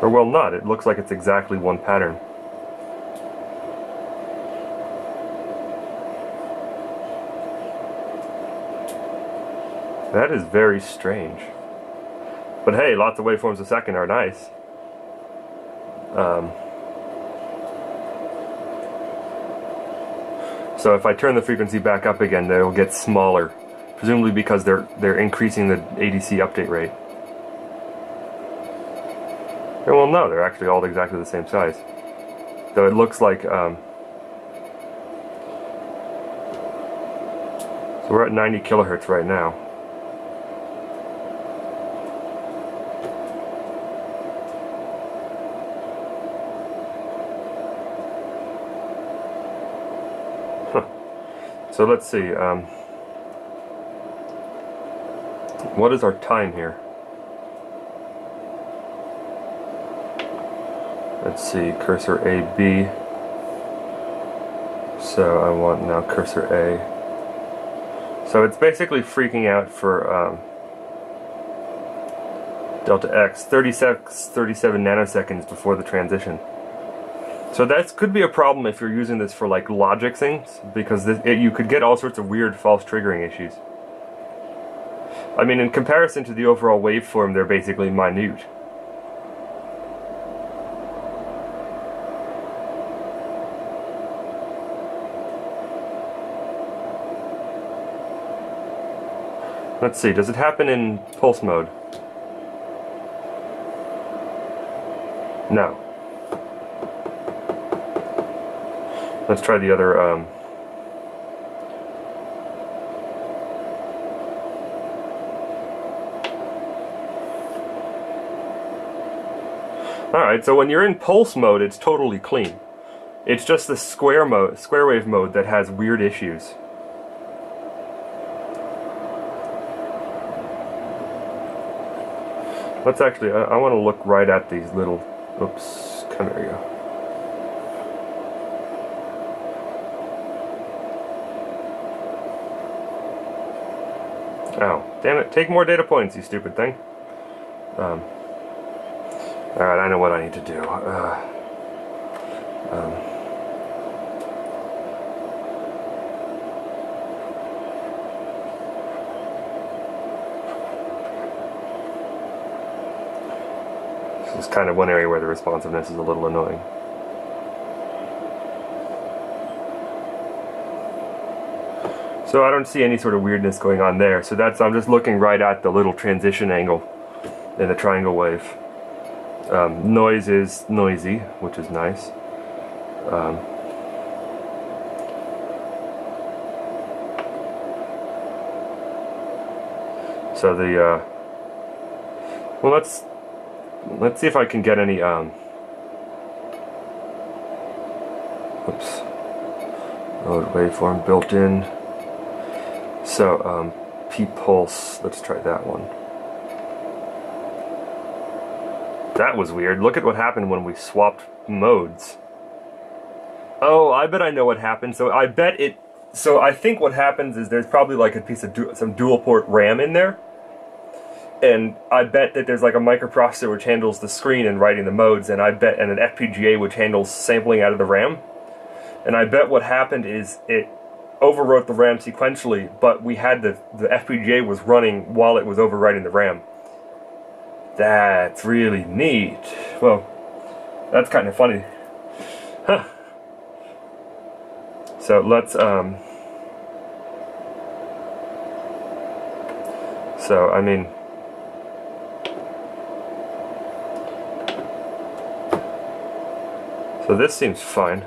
Or well, not. It looks like it's exactly one pattern. That is very strange. But hey, lots of waveforms a second are nice. So if I turn the frequency back up again, they'll get smaller. Presumably because they're increasing the ADC update rate. Well, no, they're actually all exactly the same size. Though it looks like, so we're at 90 kilohertz right now. Huh. So let's see, what is our time here? Let's see, cursor A, B. So I want now cursor A. So it's basically freaking out for delta X, 37 nanoseconds before the transition. So that could be a problem if you're using this for like logic things, because you could get all sorts of weird false triggering issues. I mean, in comparison to the overall waveform, they're basically minute. Let's see, does it happen in pulse mode? No. Let's try the other, Alright, so when you're in pulse mode, it's totally clean. It's just the square wave mode that has weird issues. Let's actually, I want to look right at these little, oops, come here you go. Oh, damn it, take more data points, you stupid thing. Alright, I know what I need to do. This is kind of one area where the responsiveness is a little annoying. So I don't see any sort of weirdness going on there. So I'm just looking right at the little transition angle in the triangle wave. Noise is noisy, which is nice. So the well, let's see if I can get any oops, mode waveform built in. So P-pulse, let's try that one. That was weird. Look at what happened when we swapped modes. Oh, I bet I know what happened. So I think what happens is there's probably like a piece of some dual port RAM in there. And I bet that there's like a microprocessor which handles the screen and writing the modes, and an FPGA which handles sampling out of the RAM. And I bet what happened is it overwrote the RAM sequentially, but we had the FPGA was running while it was overwriting the RAM. That's really neat. Well, that's kind of funny. Huh. So let's, so, I mean, so this seems fine.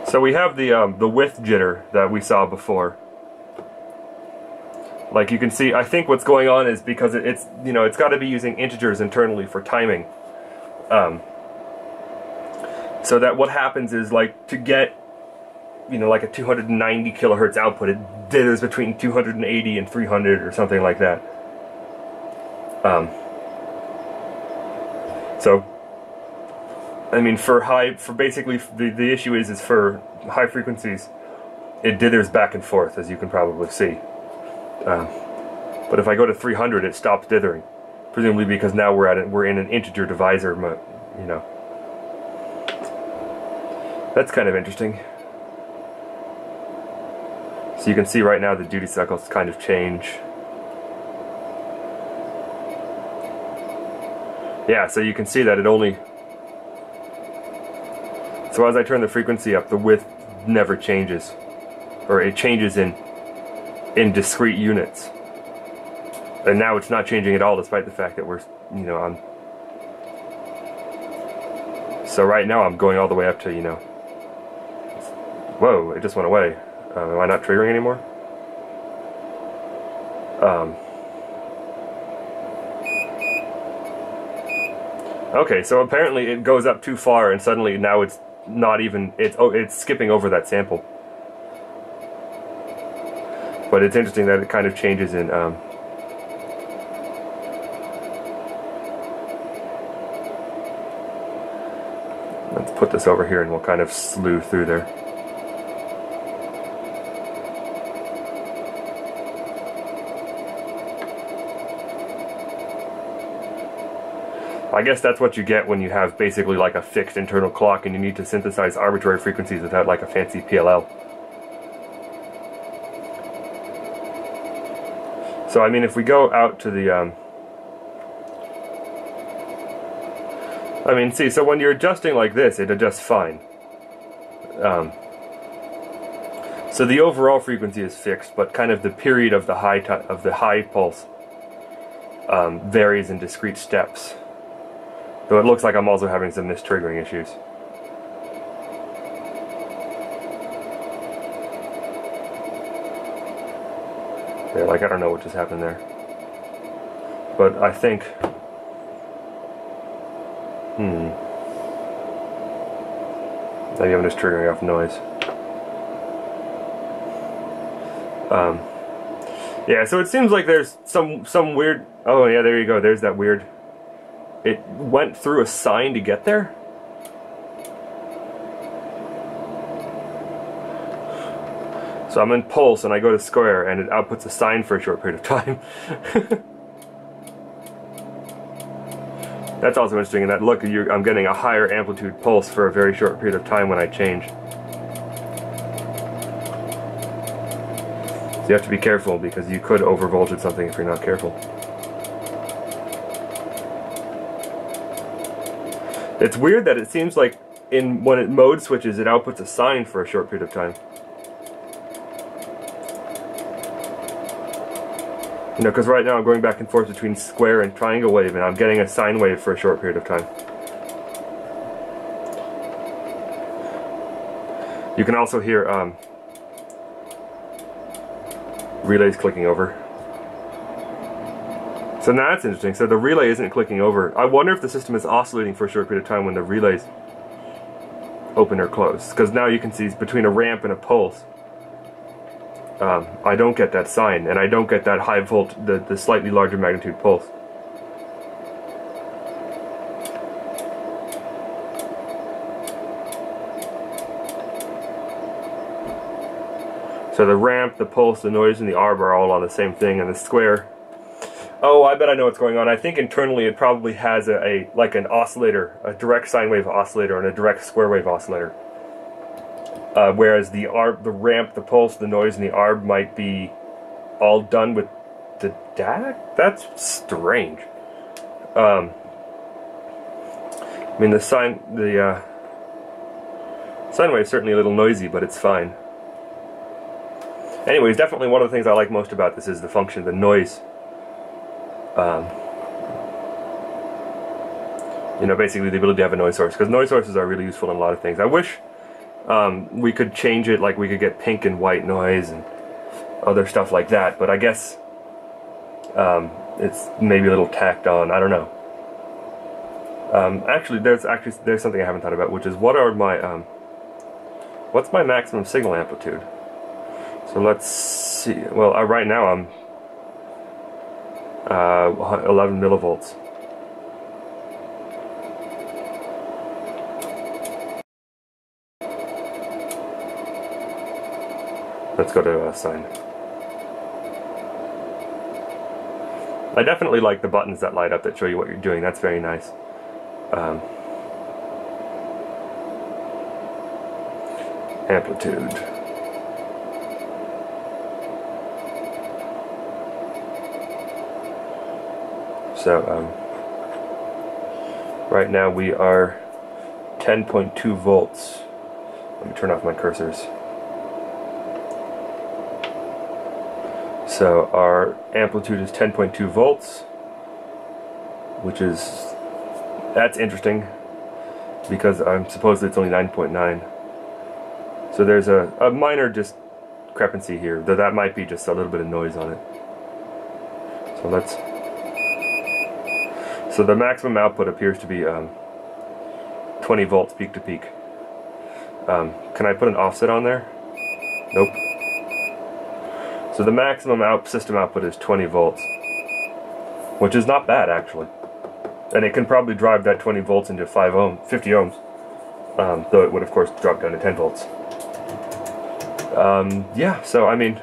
So we have the width jitter that we saw before. Like you can see, I think what's going on is because it's got to be using integers internally for timing. So that what happens is, like, to get, like a 290 kilohertz output, it dithers between 280 and 300 or something like that. So, I mean, for basically, the issue is for high frequencies, it dithers back and forth, as you can probably see. But if I go to 300, it stops dithering, presumably because now we're in an integer divisor mode, you know. That's kind of interesting. So you can see right now the duty cycles kind of change. Yeah, so you can see that it only... So as I turn the frequency up, the width never changes. Or it changes in discrete units. And now it's not changing at all, despite the fact that we're, you know, on... So right now I'm going all the way up to, you know... Whoa, it just went away. Am I not triggering anymore? Okay, so apparently it goes up too far and suddenly now it's not even... It's skipping over that sample. But it's interesting that it kind of changes in... Let's put this over here and we'll kind of slew through there. I guess that's what you get when you have basically like a fixed internal clock and you need to synthesize arbitrary frequencies without like a fancy PLL. So I mean, if we go out to the I mean, see, so when you're adjusting like this, it adjusts fine. So the overall frequency is fixed, but kind of the period of the high pulse varies in discrete steps. Though it looks like I'm also having some mistriggering issues. Yeah, like I don't know what just happened there. But I think... Maybe I'm just triggering off noise. Yeah, so it seems like there's some weird... Oh yeah, there you go, there's that weird... It went through a sine to get there? So I'm in pulse and I go to square and it outputs a sine for a short period of time. That's also interesting in that, look, I'm getting a higher amplitude pulse for a very short period of time when I change. So you have to be careful because you could overvoltage something if you're not careful. It's weird that it seems like when it mode switches, it outputs a sine for a short period of time. You know, because right now I'm going back and forth between square and triangle wave, and I'm getting a sine wave for a short period of time. You can also hear relays clicking over. So now that's interesting. So the relay isn't clicking over. I wonder if the system is oscillating for a short period of time when the relays open or close. Because now you can see between a ramp and a pulse, I don't get that sine, and I don't get that high volt, the slightly larger magnitude pulse. So the ramp, the pulse, the noise, and the arb are all on the same thing, and the square... Oh, I bet I know what's going on. I think internally it probably has like an oscillator, a direct sine wave oscillator and a direct square wave oscillator. Whereas the ramp, the pulse, the noise, and the arb might be all done with the DAC? That's strange. I mean, the sine wave is certainly a little noisy, but it's fine. Anyways, definitely one of the things I like most about this is the function, the noise. You know, basically the ability to have a noise source, because noise sources are really useful in a lot of things. I wish we could change it, like we could get pink and white noise and other stuff like that, but I guess it's maybe a little tacked on. I don't know. Actually, there's something I haven't thought about, which is what are my what's my maximum signal amplitude? So let's see. Well, right now I'm 11 millivolts. Let's go to sine. I definitely like the buttons that light up that show you what you're doing. That's very nice. Amplitude. So right now we are 10.2 volts. Let me turn off my cursors. So our amplitude is 10.2 volts, which is, that's interesting because I'm supposed it's only 9.9. So there's a minor discrepancy here, though that might be just a little bit of noise on it. So let's, so the maximum output appears to be 20 volts peak to peak. Can I put an offset on there? Nope. So the maximum system output is 20 volts, which is not bad actually. And it can probably drive that 20 volts into 50 ohms, though it would of course drop down to 10 volts. Yeah, so I mean,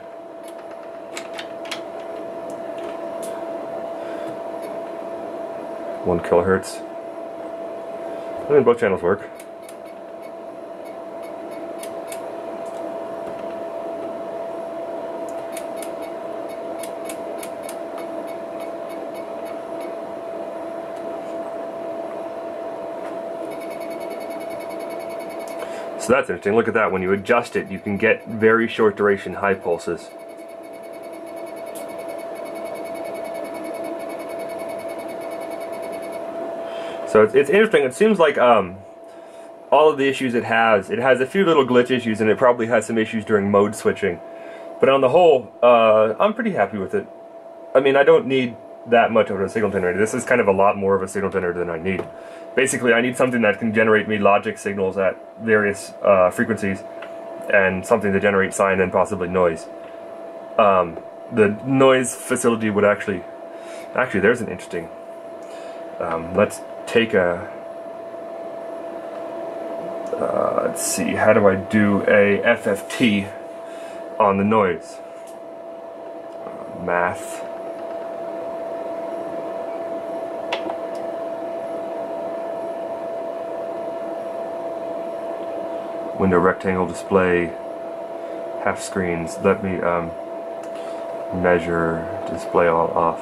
one kilohertz. I mean, both channels work. So that's interesting. Look at that. When you adjust it, you can get very short duration high pulses. So it's interesting. It seems like all of the issues it has a few little glitch issues, and it probably has some issues during mode switching. But on the whole, I'm pretty happy with it. I mean, I don't need that much of a signal generator. This is kind of a lot more of a signal generator than I need. Basically, I need something that can generate me logic signals at various frequencies, and something to generate sine and possibly noise. The noise facility would actually there's an interesting, let's take a, let's see, how do I do a FFT on the noise? Math. Window rectangle display, half screens. Let me measure display all off.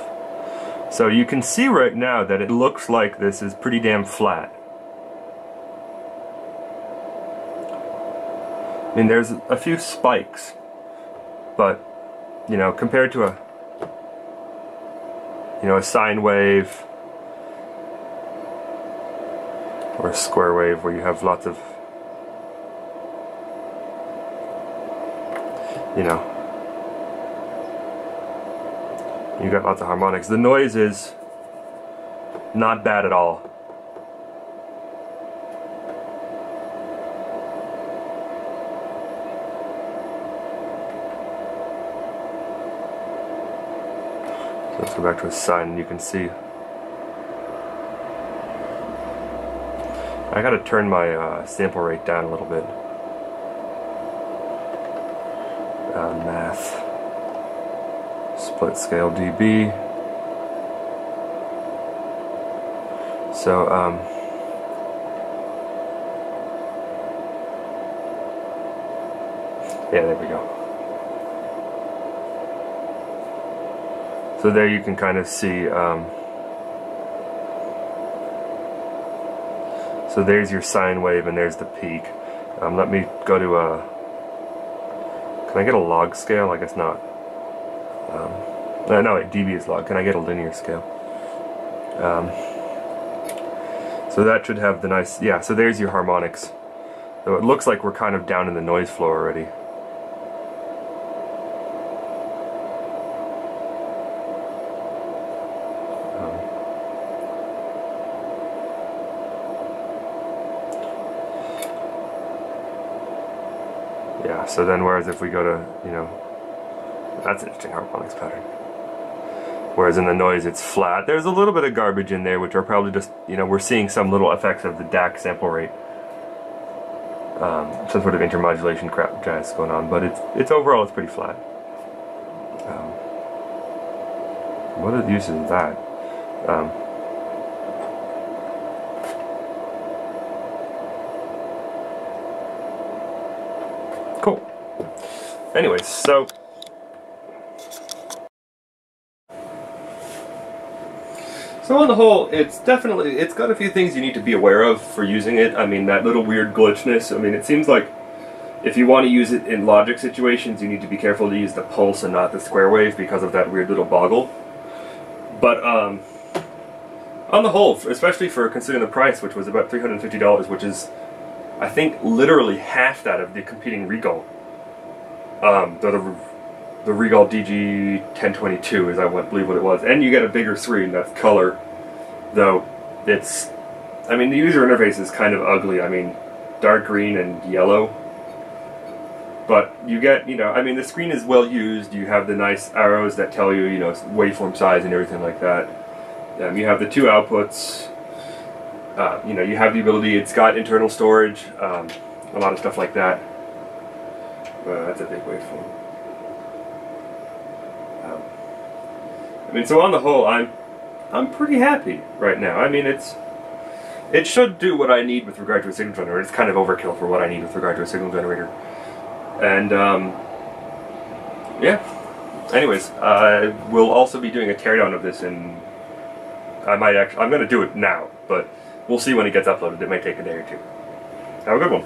So you can see right now that it looks like this is pretty damn flat. I mean, there's a few spikes, but you know, compared to a sine wave or a square wave where you have lots of, you got lots of harmonics. The noise is not bad at all. So let's go back to a sine, and you can see I gotta turn my sample rate down a little bit. Math. Split scale dB. So yeah, there we go. So there you can kind of see, so there's your sine wave and there's the peak. Let me go to a, can I get a log scale? I guess not. No, wait, dB is log. Can I get a linear scale? So that should have the nice, yeah, so there's your harmonics. So it looks like we're kind of down in the noise floor already. Yeah, so then whereas if we go to, that's an interesting harmonics pattern. Whereas in the noise it's flat. There's a little bit of garbage in there, which are probably just, we're seeing some little effects of the DAC sample rate. Some sort of intermodulation crap jazz going on, but it's overall it's pretty flat. What are the uses of that? Cool. Anyways, so on the whole, it's got a few things you need to be aware of for using it. I mean, that little weird glitchness, I mean, it seems like if you want to use it in logic situations, you need to be careful to use the pulse and not the square wave because of that weird little boggle. But on the whole, especially for considering the price, which was about $350, which is, I think, literally half that of the competing Regal. The Regal DG1020 is, I believe, what it was. And you get a bigger screen that's color, though it's, I mean, the user interface is kind of ugly. I mean, dark green and yellow. But you get, you know, I mean, the screen is well used. You have the nice arrows that tell you, you know, waveform size and everything like that. You have the two outputs. You know, you have the ability, it's got internal storage, a lot of stuff like that. That's a big waveform. I mean, so on the whole, I'm pretty happy right now. I mean, it should do what I need with regard to a signal generator. It's kind of overkill for what I need with regard to a signal generator. And yeah. Anyways, we'll also be doing a teardown of this, and I'm going to do it now, but we'll see when it gets uploaded. It might take a day or two. Have a good one.